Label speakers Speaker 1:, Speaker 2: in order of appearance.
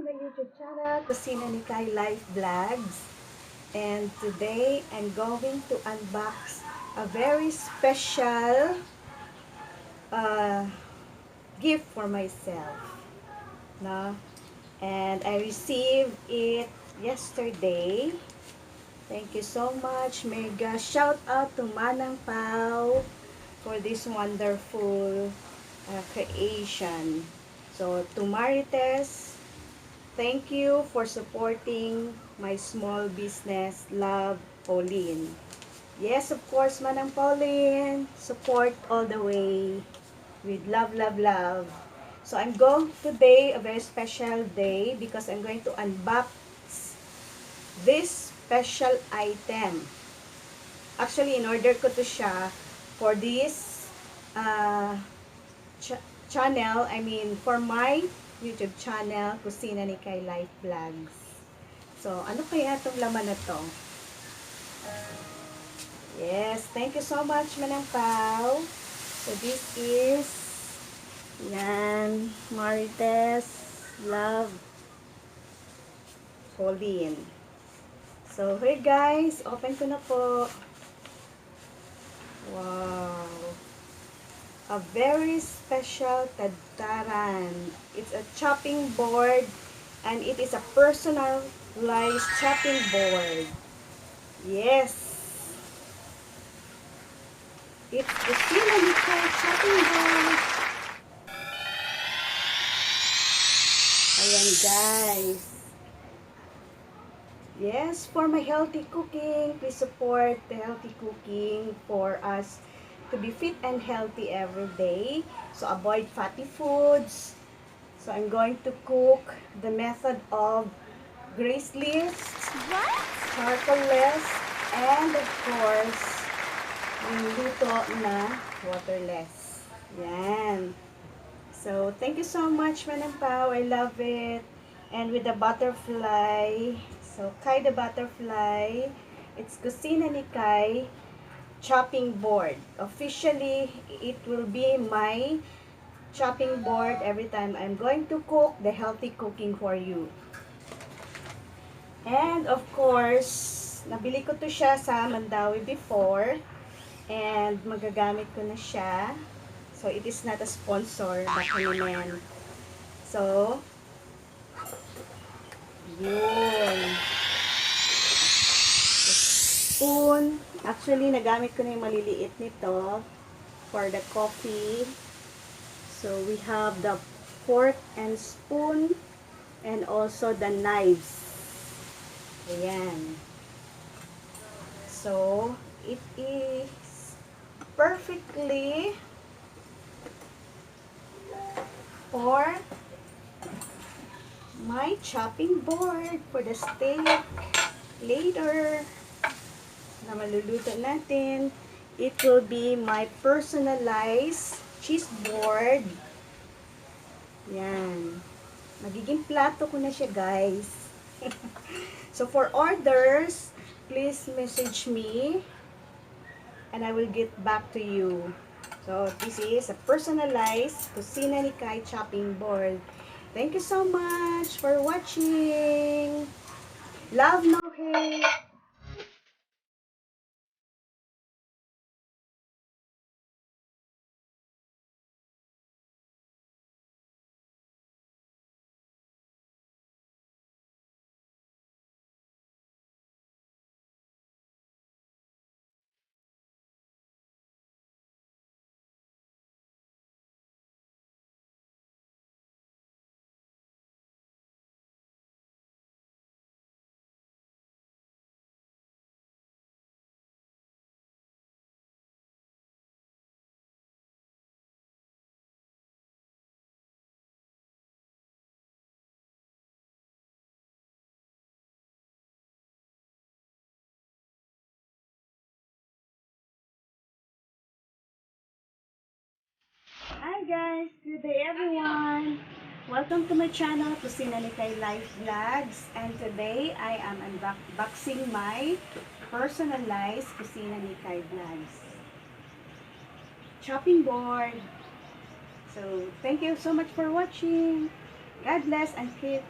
Speaker 1: to my YouTube channel, Kusina ni Kai Life Vlogs. And today, I'm going to unbox a very special gift for myself. No? And I received it yesterday. Thank you so much. Mega shout out to Manang Pao for this wonderful creation. So, to Marites, thank you for supporting my small business, Love, Pauline. Yes, of course, Manang Pauline. Support all the way with love, love, love. So, I'm going today, a very special day, because I'm going to unbox this special item. Actually, in order ko to siya for this channel, I mean, for my YouTube channel, Kusina ni Kai Life Vlogs. So, ano kaya itong laman na to? Yes, thank you so much, Manang Pao. So, this is, yan, Marites, Love, Pauline. So, here guys, open ko na po. Wow! A very special TADTARAN. It's a chopping board and it is a personalized chopping board. Yes! It's the CHOPPIMG chopping board. Ayan guys. Yes, for my healthy cooking, please support the healthy cooking for us to be fit and healthy every day. So, avoid fatty foods. So, I'm going to cook the method of greaseless, charcoalless, and of course, yung luto na waterless. Yan. So, thank you so much, Manang Pao. I love it. And with the butterfly, so Kai the butterfly, it's Kusina ni Kai chopping board. Officially, it will be my chopping board every time I'm going to cook the healthy cooking for you. And of course, nabili ko to siya sa Mandawi before and magagamit ko na siya. So, it is not a sponsor, baka naman. So, yun. Spoon. Actually, nagamit ko na yung maliliit nito for the coffee. So, we have the fork and spoon and also the knives. Ayan. So, it is perfectly for my chopping board for the steak later na maluluto natin. It will be my personalized cheese board. Yan. Magiging plato ko na siya, guys. So, for orders, please message me and I will get back to you. So, this is a personalized Kusina ni Kai chopping board. Thank you so much for watching. Love, no hate. Hi guys! Good day everyone! Welcome to my channel, Kusina ni Kai Life Vlogs. And today, I am unboxing my personalized Kusina ni Kai Vlogs chopping board. So, thank you so much for watching. God bless and keep